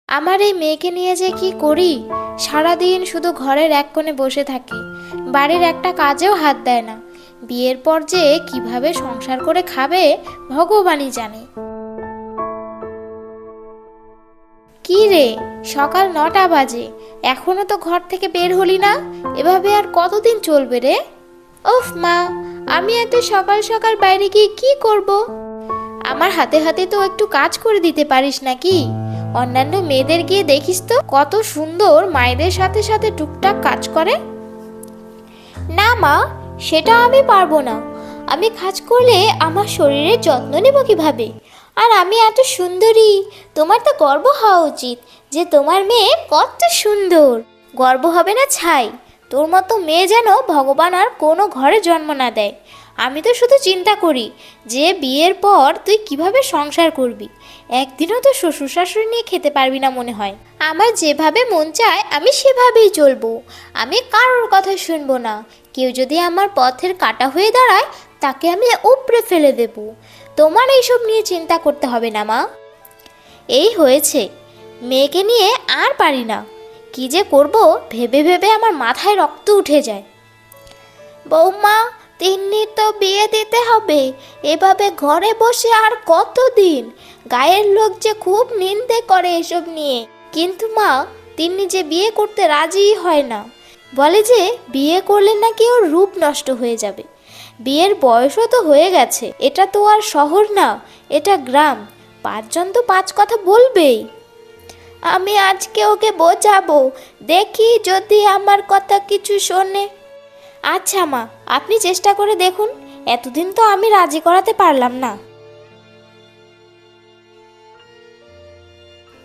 আমার এই মেয়েকে নিয়ে যে কি করি, সারাদিন শুধু ঘরের এক কোণে বসে থাকে, বাড়ির একটা কাজেও হাত দেয় না। বিয়ের পর যে কিভাবে সংসার করে খাবে ভগবানই জানে। কি রে, সকাল 9টা বাজে, এখনো তো ঘর থেকে বের হলি না? এভাবে আর কতদিন চলবে রে? ওফ মা, আমি এত সকাল সকাল বাইরে গিয়ে কি করব? আমার হাতে হাতে তো একটু কাজ করে দিতে পারিস নাকি? অন্যান্য মেয়েদের গিয়ে দেখিস তো কত সুন্দর মায়েদের সাথে সাথে টুকটাক কাজ করে। না মা, সেটা আমি পারবো না। আমি কাজ করলে আমার শরীরের যত্ন নেব কিভাবে? আর আমি এত সুন্দরী, তোমার তো গর্ব হওয়া উচিত যে তোমার মেয়ে কত সুন্দর। গর্ব হবে না ছাই, তোর মতো মেয়ে যেন ভগবান আর কোনো ঘরে জন্ম না দেয়। আমি তো শুধু চিন্তা করি যে বিয়ের পর তুই কিভাবে সংসার করবি। একদিনও তো শ্বশুর শাশুড়ি নিয়ে খেতে পারবি না মনে হয়। আমার যেভাবে মন চায় আমি সেভাবেই চলবো। আমি কারোর কথা শুনবো না। কেউ যদি আমার পথের কাঁটা হয়ে দাঁড়ায় তাকে আমি উপড়ে ফেলে দেব। তোমার এইসব নিয়ে চিন্তা করতে হবে না মা। এই হয়েছে, মেয়েকে নিয়ে আর পারি না। কি যে করব ভেবে ভেবে আমার মাথায় রক্ত উঠে যায়। বৌমা, তিন্নির তো বিয়ে দিতে হবে। এভাবে ঘরে বসে আর কতদিন? গায়ের লোক যে খুব নিন্দে করে এসব নিয়ে। কিন্তু মা, তিন্নি যে বিয়ে করতে রাজিই হয় না। বলে যে বিয়ে করলে নাকি ওর রূপ নষ্ট হয়ে যাবে। বিয়ের বয়সও তো হয়ে গেছে, এটা তো আর শহর না, এটা গ্রাম। 5 জন তো 5 কথা বলবেই। আমি আজকে ওকে বোঝাবো, দেখি যদি আমার কথা কিছু শোনে। আচ্ছা মা, আপনি চেষ্টা করে দেখুন। এতদিন তো আমি রাজি করাতে পারলাম না।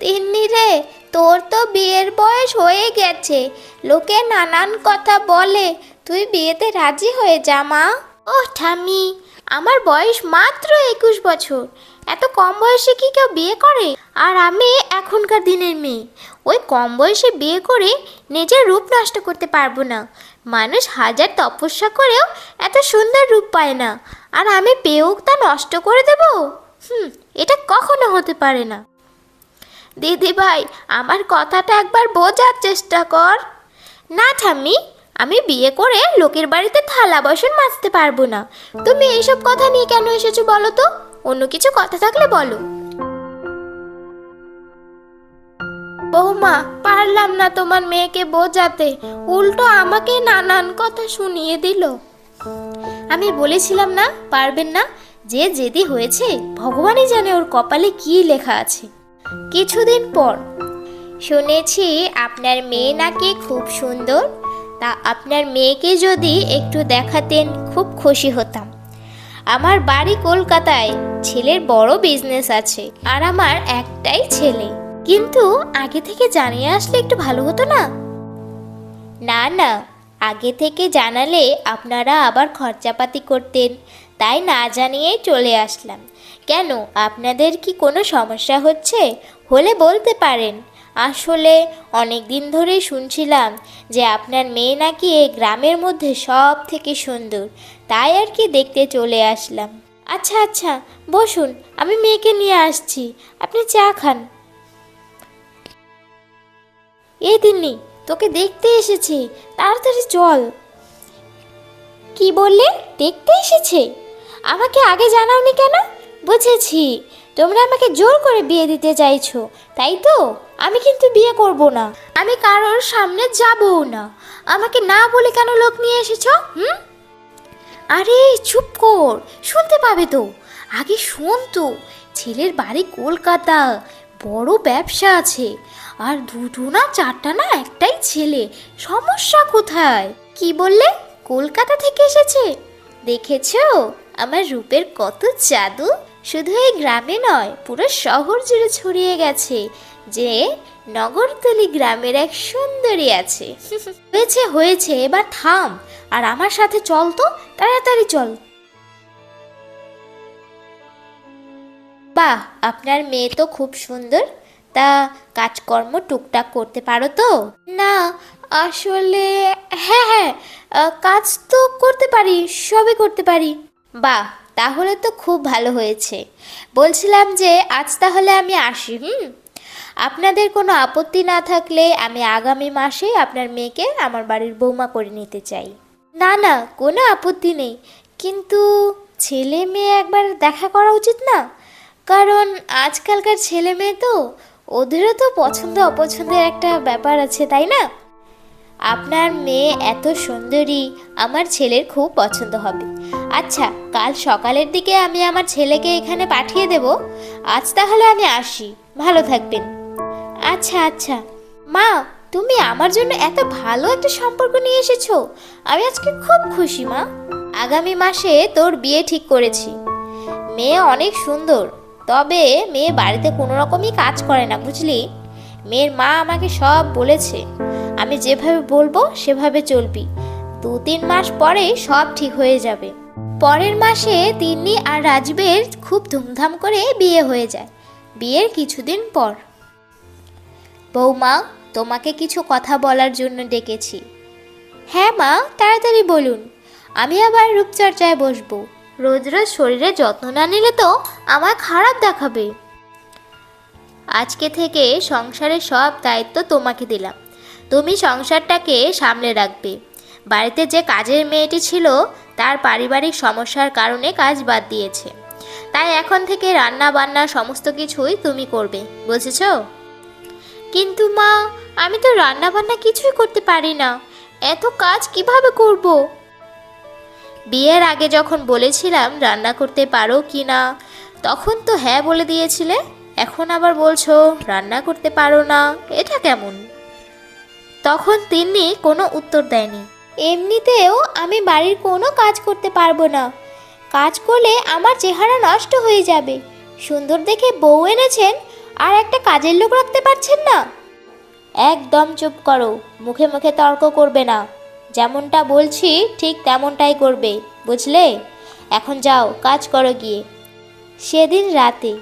তিন্নি রে, তোর তো বিয়ের বয়স হয়ে গেছে, লোকে নানান কথা বলে, তুই বিয়েতে রাজি হয়ে যা মা। ও ঠামি, আমার বয়স মাত্র 21 বছর। এত কম বয়সে কি কেউ বিয়ে করে? আর আমি এখনকার দিনের মেয়ে, ওই কম বয়সে বিয়ে করে নিজের রূপ নষ্ট করতে পারবো না। মানুষ হাজার তপস্যা করেও এত সুন্দর রূপ পায় না, আর আমি পেয়েও তা নষ্ট করে দেব? এটা কখনো হতে পারে না। দিদি ভাই, আমার কথাটা একবার বোঝার চেষ্টা কর। না ঠাম্মি, আমি বিয়ে করে লোকের বাড়িতে থালা বাসন মাজতে পারবো না। তুমি এইসব কথা নিয়ে কেন এসেছো বলো তো? অন্য কিছু কথা থাকলে বলো। বৌমা, পারলাম না তোমার মেয়েকে বোঝাতে, উল্টো আমাকে নানান কথা শুনিয়ে দিল। আমি বলেছিলাম না পারবেন না? যে জেদি হয়েছে, ভগবানই জানে ওর কপালে কি লেখা আছে। কিছুদিন পর, শুনেছি আপনার মেয়ে নাকি খুব সুন্দর। তা আপনার মেয়েকে যদি একটু দেখাতেন খুব খুশি হতাম। আমার বাড়ি কলকাতায়, ছেলের বড় বিজনেস আছে, আর আমার একটাই ছেলে। কিন্তু আগে থেকে জানিয়ে আসলে একটু ভালো হতো না? না না, আগে থেকে জানালে আপনারা আবার খরচাপাতি করতেন, তাই না জানিয়েই চলে আসলাম। কেন, আপনাদের কি কোনো সমস্যা হচ্ছে? হলে বলতে পারেন। আসলে অনেক দিন ধরেই শুনছিলাম যে আপনার মেয়ে নাকি এই গ্রামের মধ্যে সব থেকে সুন্দর, তাই আর কি দেখতে চলে আসলাম। আচ্ছা আচ্ছা, বসুন, আমি মেয়েকে নিয়ে আসছি, আপনি চা খান। এই তিন্নি, তোকে দেখতে এসেছি, তাড়াতাড়ি চল। কি বললে? দেখতে এসেছে? আমাকে আগে জানাওনি কেন? বুঝেছি, তোমরা আমাকে জোর করে বিয়ে দিতে চাইছো, তাই তো? আমি কিন্তু বিয়ে করব না, আমি কারোর সামনে যাবও না। আমাকে না বলে কেন লোক নিয়ে এসেছো? আরে চুপ কর, শুনতে পাবে তো। আগে শোন তো, ছেলের বাড়ি কলকাতা, বড় ব্যবসা আছে, আর 2টো না 4টা না একটাই ছেলে। সমস্যা কোথায়? কি বললে? কলকাতা থেকে এসেছে? দেখেছো আমার রূপের কত জাদু? শুধু এই গ্রামে নয়, পুরো শহর জুড়ে ছড়িয়ে গেছে যে নগরতলি গ্রামের এক সুন্দরী আছে। হয়েছে হয়েছে, এবার থাম, আর আমার সাথে চল তো, তাড়াতাড়ি চল। বাহ, আপনার মেয়ে তো খুব সুন্দর। তা কাজকর্ম টুকটাক করতে পারো তো? না, আসলে হ্যাঁ হ্যাঁ, কাজ তো করতে পারি, সবই করতে পারি। বাহ, তাহলে তো খুব ভালো হয়েছে। বলছিলাম যে আজ তাহলে আমি আসি। আপনাদের কোনো আপত্তি না থাকলে আমি আগামী মাসে আপনার মেয়েকে আমার বাড়ির বৌমা করে নিতে চাই। না না, কোনো আপত্তি নেই, কিন্তু ছেলে মেয়ে একবার দেখা করা উচিত না? কারণ আজকালকার ছেলে মেয়ে তো, ওদেরও তো পছন্দ অপছন্দের একটা ব্যাপার আছে, তাই না? আপনার মেয়ে এত সুন্দরী, আমার ছেলের খুব পছন্দ হবে। আচ্ছা, কাল সকালের দিকে আমি আমার ছেলেকে এখানে পাঠিয়ে দেব। আজ তাহলে আমি আসি, ভালো থাকবেন। আচ্ছা আচ্ছা। মা, তুমি আমার জন্য এত ভালো একটা সম্পর্ক নিয়ে এসেছো, আমি আজকে খুব খুশি মা। আগামী মাসে তোর বিয়ে ঠিক করেছি। মেয়ে অনেক সুন্দর, তবে মেয়ে বাড়িতে কোনো রকমই কাজ করে না, বুঝলি? মেয়ের মা আমাকে সব বলেছে, আমি যেভাবে বলবো সেভাবে চলবি। 2-3 মাস পরে সব ঠিক হয়ে যাবে। পরের মাসে তিন্নি আর রাজীবের খুব ধুমধাম করে বিয়ে হয়ে যায়। বিয়ের কিছুদিন পর, বৌমা, তোমাকে কিছু কথা বলার জন্য ডেকেছি। হ্যাঁ মা, তাড়াতাড়ি বলুন। আমি আবার রূপচর্চায় বসবো। রোজ রোজ শরীরের যত্ন না নিলে তো আমার খারাপ দেখাবে। আজকে থেকে সংসারের সব দায়িত্ব তোমাকে দিলাম। তুমি সংসারটাকে সামলে রাখবে। বাড়িতে যে কাজের মেয়েটি ছিল, তার পারিবারিক সমস্যার কারণে কাজ বাদ দিয়েছে। তাই এখন থেকে রান্না বান্না সমস্ত কিছুই তুমি করবে, বুঝেছো? কিন্তু মা, আমি তো রান্না বান্না কিছুই করতে পারি না, এত কাজ কিভাবে করব? বিয়ের আগে যখন বলেছিলাম রান্না করতে পারো কি না, তখন তো হ্যাঁ বলে দিয়েছিলে। এখন আবার বলছো রান্না করতে পারো না, এটা কেমন? তখন তিন্নি কোনো উত্তর দেয়নি। এমনিতেও আমি বাড়ির কোনো কাজ করতে পারবো না, কাজ করলে আমার চেহারা নষ্ট হয়ে যাবে। সুন্দর দেখে বউ এনেছেন, আর একটা কাজের লোক রাখতে পারছেন না? একদম চুপ করো, মুখে মুখে তর্ক করবে না। যেমনটা বলছি ঠিক তেমনটাই করবে, বুঝলে? এখন যাও, কাজ করো গিয়ে। সেদিন রাতে,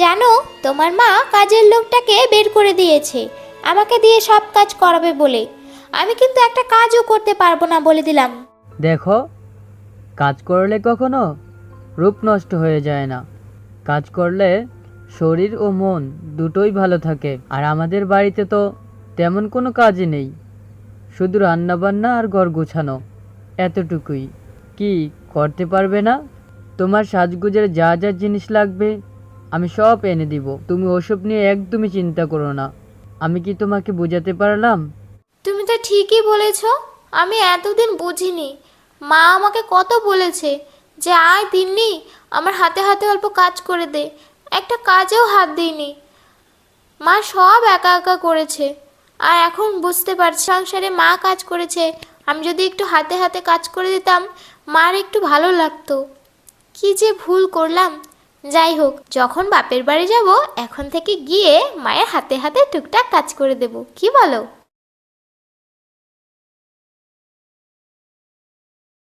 জানো, তোমার মা কাজের লোকটাকে বের করে দিয়েছে আমাকে দিয়ে সব কাজ করাবে বলে। আমি কিন্তু একটা কাজও করতে পারবো না, বলে দিলাম। দেখো, কাজ করলে কখনো রূপ নষ্ট হয়ে যায় না। কাজ করলে শরীর ও মন দুটোই ভালো থাকে। আর আমাদের বাড়িতে তো তেমন কোনো কাজই নেই, শুধু রান্নাবান্না আর ঘর গোছানো, এতটুকুই। কি করতে পারবে না? তোমার সাজগোজের যা যা জিনিস লাগবে আমি সব এনে দিব, তুমি ওসব নিয়ে একদমই চিন্তা করো না। আমি কি তোমাকে বোঝাতে পারলাম? তুমি তো ঠিকই বলেছ, আমি এতদিন বুঝিনি। মা আমাকে কত বলেছে যে আয় তিন্নি, আমার হাতে হাতে অল্প কাজ করে দে। একটা কাজেও হাত দিইনি, মা সব একা একা করেছে। আর এখন বুঝতে পারছি সংসারে মা কাজ করেছে, আমি যদি একটু হাতে হাতে কাজ করে দিতাম, মার একটু ভালো লাগতো। কি যে ভুল করলাম। যাই হোক, যখন বাপের বাড়ি যাব, এখন থেকে গিয়ে মায়ের হাতে হাতে টুকটাক কাজ করে দেব, কি বলো?